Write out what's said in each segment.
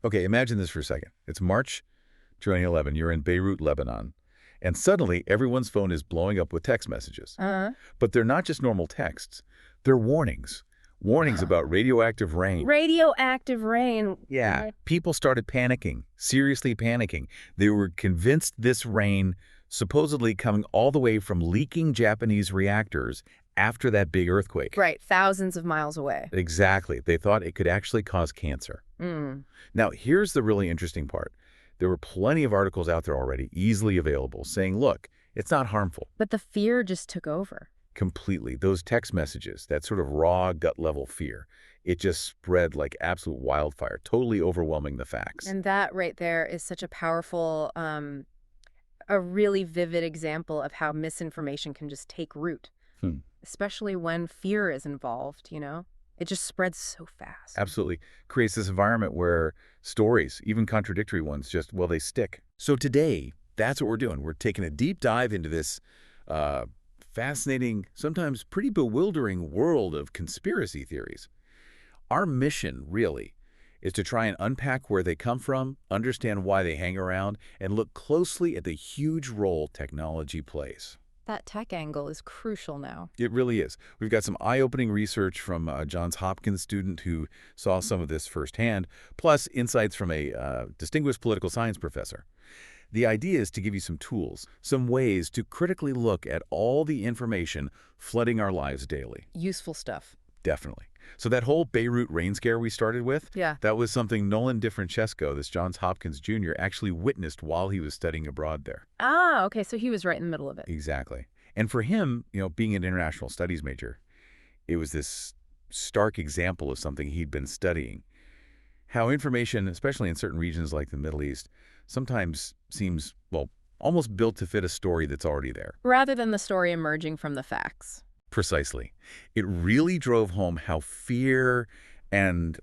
Okay, imagine this for a second. It's March 2011. You're in Beirut, Lebanon. And suddenly, everyone's phone is blowing up with text messages. Uh, But they're not just normal texts. They're warnings. Warnings about radioactive rain. Radioactive rain. Yeah, people started panicking, seriously panicking. They were convinced this rain, supposedly coming all the way from leaking Japanese reactors after that big earthquake. Right, thousands of miles away. Exactly. They thought it could actually cause cancer. Mm. Now, here's the really interesting part. There were plenty of articles out there already, easily available, saying, look, it's not harmful. But the fear just took over. Completely. Those text messages, that sort of raw gut-level fear, it just spread like absolute wildfire, totally overwhelming the facts. And that right there is such a powerful, a really vivid example of how misinformation can just take root, especially when fear is involved, you know? It just spreads so fast. Absolutely. Creates this environment where stories, even contradictory ones, just, well, they stick. So today, that's what we're doing. We're taking a deep dive into this fascinating, sometimes pretty bewildering world of conspiracy theories. Our mission, really, is to try and unpack where they come from, understand why they hang around, and look closely at the huge role technology plays. That tech angle is crucial now. It really is. We've got some eye-opening research from a Johns Hopkins student who saw some of this firsthand, plus insights from a distinguished political science professor. The idea is to give you some tools, some ways to critically look at all the information flooding our lives daily. Useful stuff. Definitely. So that whole Beirut rain scare we started with, Yeah. that was something Nolan DiFrancesco, this Johns Hopkins Jr., actually witnessed while he was studying abroad there. Ah, okay, so he was right in the middle of it. Exactly. And for him, being an international studies major, it was this stark example of something he'd been studying. How information, especially in certain regions like the Middle East, sometimes seems, well, almost built to fit a story that's already there. Rather than the story emerging from the facts. Precisely. It really drove home how fear and,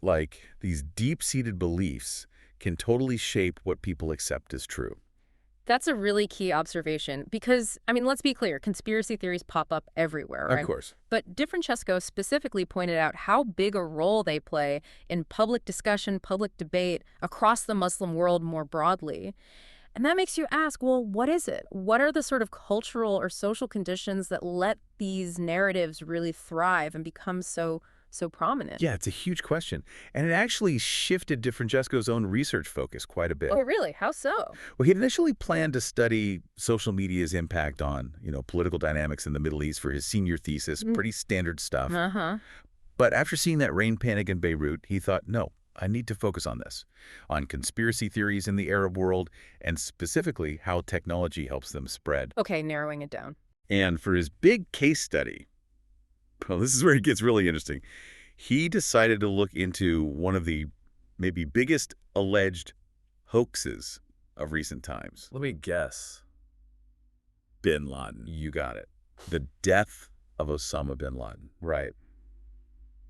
these deep-seated beliefs can totally shape what people accept as true. That's a really key observation because, let's be clear, conspiracy theories pop up everywhere, right? Of course. But DiFrancesco specifically pointed out how big a role they play in public discussion, public debate across the Muslim world more broadly. And that makes you ask, well, what is it? What are the sort of cultural or social conditions that let these narratives really thrive and become so prominent? Yeah, it's a huge question. And it actually shifted DiFrancesco's own research focus quite a bit. Oh, really? How so? Well, he initially planned to study social media's impact on, political dynamics in the Middle East for his senior thesis, pretty standard stuff. Uh-huh. But after seeing that rain panic in Beirut, he thought, no, I need to focus on this, on conspiracy theories in the Arab world, and specifically how technology helps them spread. Okay, narrowing it down. And for his big case study, well, this is where it gets really interesting. He decided to look into one of the maybe biggest alleged hoaxes of recent times. Let me guess. Bin Laden. You got it. The death of Osama bin Laden. Right.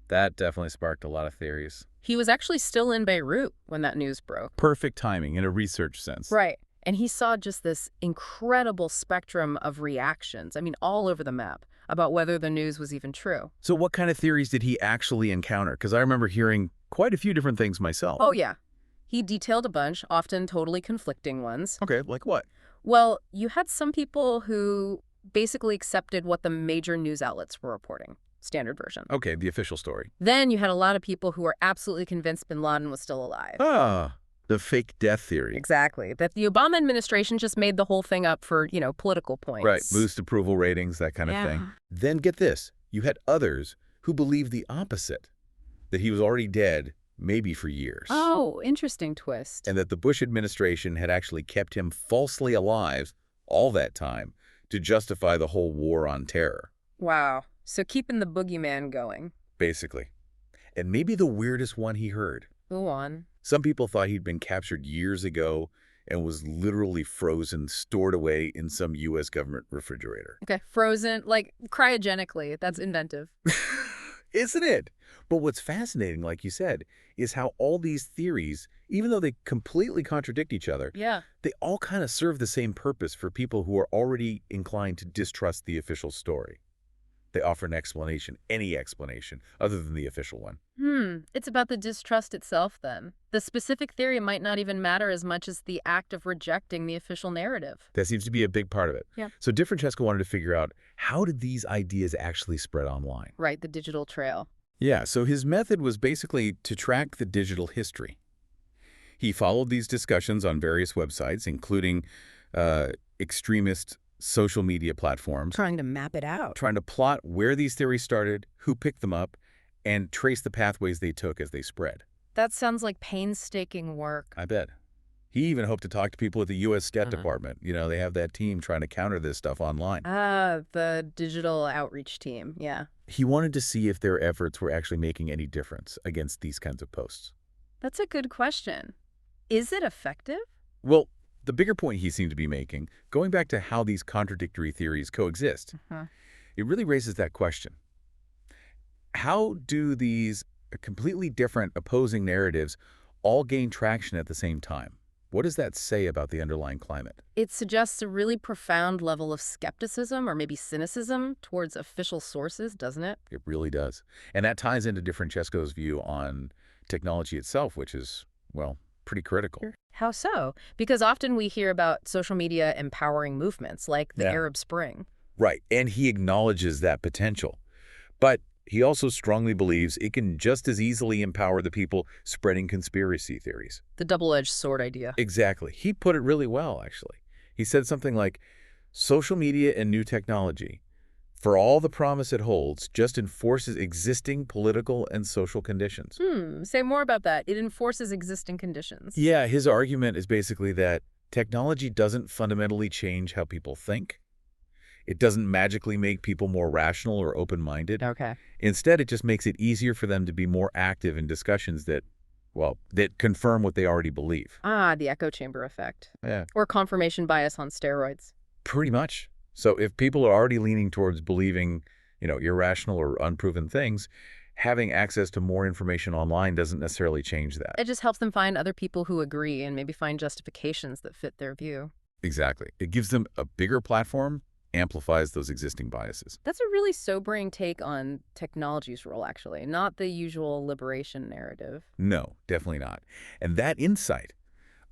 That definitely sparked a lot of theories. He was actually still in Beirut when that news broke. Perfect timing in a research sense. Right. And he saw just this incredible spectrum of reactions, all over the map, about whether the news was even true. So what kind of theories did he actually encounter? Because I remember hearing quite a few different things myself. Oh, yeah. He detailed a bunch, often totally conflicting ones. Okay, like what? Well, you had some people who basically accepted what the major news outlets were reporting. Standard version. Okay, the official story. Then you had a lot of people who were absolutely convinced bin Laden was still alive. Ah, the fake death theory. Exactly. That the Obama administration just made the whole thing up for, political points. Right, boost approval ratings, that kind of thing. Then get this, you had others who believed the opposite, that he was already dead, maybe for years. Oh, interesting twist. And that the Bush administration had actually kept him falsely alive all that time to justify the whole war on terror. Wow. So keeping the boogeyman going. Basically. And maybe the weirdest one he heard. Go on. Some people thought he'd been captured years ago and was literally frozen, stored away in some U.S. government refrigerator. Okay, frozen, like cryogenically. That's inventive. Isn't it? But what's fascinating, like you said, is how all these theories, even though they completely contradict each other, they all kind of serve the same purpose for people who are already inclined to distrust the official story. they offer an explanation, any explanation, other than the official one. It's about the distrust itself, then. The specific theory might not even matter as much as the act of rejecting the official narrative. That seems to be a big part of it. Yeah. So DiFrancesco wanted to figure out, how did these ideas actually spread online? Right, the digital trail. Yeah, so his method was basically to track the digital history. He followed these discussions on various websites, including extremist social media platforms, Trying to map it out. trying to plot where these theories started, who picked them up, and trace the pathways they took as they spread. That sounds like painstaking work. I bet. He even hoped to talk to people at the U.S. State Department. You know, they have that team trying to counter this stuff online. Ah, the digital outreach team, yeah. He wanted to see if their efforts were actually making any difference against these kinds of posts. That's a good question. Is it effective? Well, the bigger point he seemed to be making, going back to how these contradictory theories coexist, it really raises that question. How do these completely different opposing narratives all gain traction at the same time? What does that say about the underlying climate? It suggests a really profound level of skepticism or maybe cynicism towards official sources, doesn't it? It really does. And that ties into DiFrancesco's view on technology itself, which is, well, pretty critical. How so? Because often we hear about social media empowering movements like the Yeah. Arab Spring. Right, and he acknowledges that potential. But he also strongly believes it can just as easily empower the people spreading conspiracy theories. The double-edged sword idea. Exactly. He put it really well, actually. He said something like, social media and new technology, for all the promise it holds, just enforces existing political and social conditions. Say more about that. It enforces existing conditions. Yeah, his argument is basically that technology doesn't fundamentally change how people think. It doesn't magically make people more rational or open-minded. Okay. Instead, it just makes it easier for them to be more active in discussions that, well, that confirm what they already believe. Ah, the echo chamber effect. Yeah. Or confirmation bias on steroids. Pretty much. So if people are already leaning towards believing, irrational or unproven things, having access to more information online doesn't necessarily change that. It just helps them find other people who agree and maybe find justifications that fit their view. Exactly. It gives them a bigger platform, amplifies those existing biases. That's a really sobering take on technology's role, actually, not the usual liberation narrative. No, definitely not. And that insight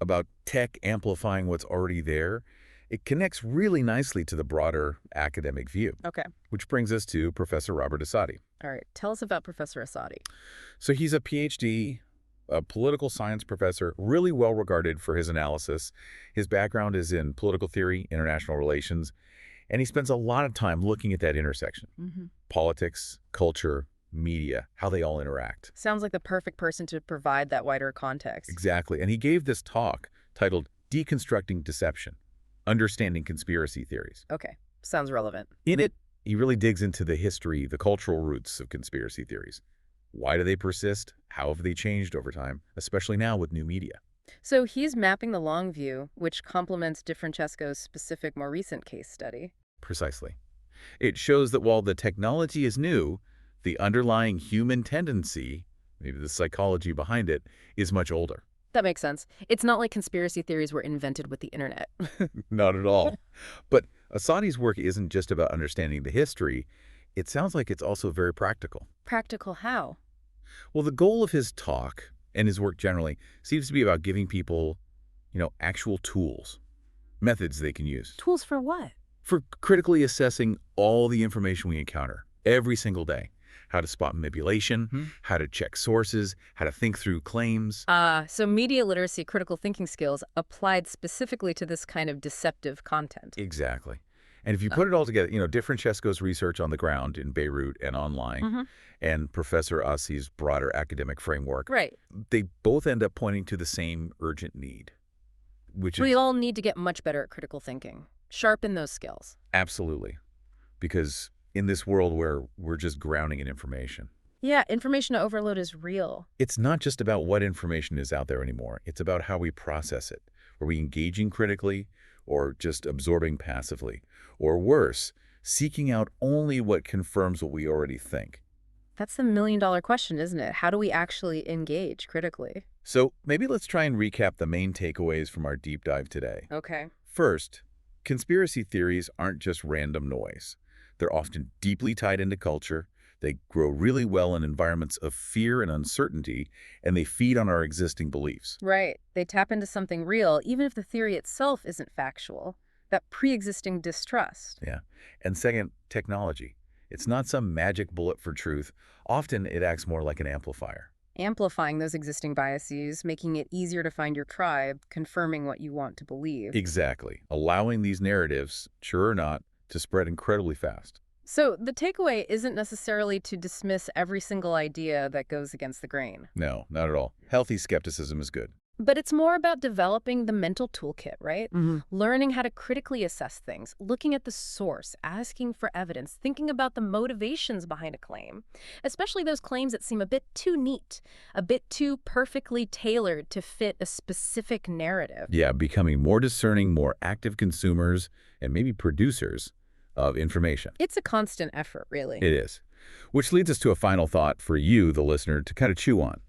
about tech amplifying what's already there, it connects really nicely to the broader academic view, Okay. which brings us to Professor Robert Asadi. All right. Tell us about Professor Asadi. So he's a PhD, a political science professor, really well regarded for his analysis. His background is in political theory, international relations, and he spends a lot of time looking at that intersection. Politics, culture, media, how they all interact. Sounds like the perfect person to provide that wider context. Exactly. And he gave this talk titled Deconstructing Deception, Understanding Conspiracy Theories. Okay. Sounds relevant. In it, he really digs into the history, the cultural roots of conspiracy theories. Why do they persist? How have they changed over time, especially now with new media? So he's mapping the long view, which complements DiFrancesco's specific, more recent case study. Precisely. It shows that while the technology is new, the underlying human tendency, maybe the psychology behind it, is much older. That makes sense. It's not like conspiracy theories were invented with the internet. Not at all. But Asadi's work isn't just about understanding the history. It sounds like it's also very practical. Practical how? Well, the goal of his talk and his work generally seems to be about giving people, actual tools, methods they can use Tools for what? for critically assessing all the information we encounter every single day. How to spot manipulation, how to check sources, how to think through claims. So media literacy, critical thinking skills applied specifically to this kind of deceptive content. Exactly. And if you put it all together, DiFrancesco's research on the ground in Beirut and online, and Professor Asi's broader academic framework, Right. they both end up pointing to the same urgent need, which We is all need to get much better at critical thinking. Sharpen those skills. absolutely, because in this world where we're just drowning in information, Yeah, information overload is real. it's not just about what information is out there anymore. It's about how we process it. Are we engaging critically or just absorbing passively? Or worse, seeking out only what confirms what we already think? That's the million-dollar question, isn't it? How do we actually engage critically? So maybe let's try and recap the main takeaways from our deep dive today. Okay. First, conspiracy theories aren't just random noise. They're often deeply tied into culture. They grow really well in environments of fear and uncertainty, and they feed on our existing beliefs. Right. They tap into something real, even if the theory itself isn't factual. That pre-existing distrust. Yeah. And second, technology. It's not some magic bullet for truth. Often it acts more like an amplifier. Amplifying those existing biases, making it easier to find your tribe, confirming what you want to believe. Exactly. Allowing these narratives, sure or not, to spread incredibly fast. So the takeaway isn't necessarily to dismiss every single idea that goes against the grain. No, not at all. Healthy skepticism is good. But it's more about developing the mental toolkit, right? Mm-hmm. Learning how to critically assess things, looking at the source, asking for evidence, thinking about the motivations behind a claim, especially those claims that seem a bit too neat, a bit too perfectly tailored to fit a specific narrative. Yeah, becoming more discerning, more active consumers, and maybe producers of information. It's a constant effort, really. It is. Which leads us to a final thought for you, the listener, to kind of chew on.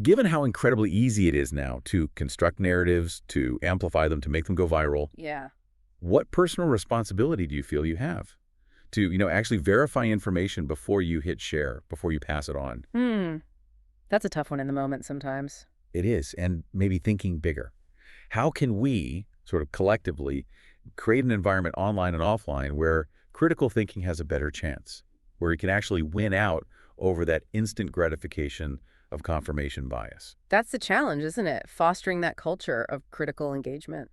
Given how incredibly easy it is now to construct narratives, to amplify them, to make them go viral, Yeah. what personal responsibility do you feel you have to, actually verify information before you hit share, before you pass it on? That's a tough one in the moment sometimes. It is, and maybe thinking bigger. How can we sort of collectively create an environment online and offline where critical thinking has a better chance, where it can actually win out over that instant gratification of confirmation bias? That's the challenge, isn't it? Fostering that culture of critical engagement.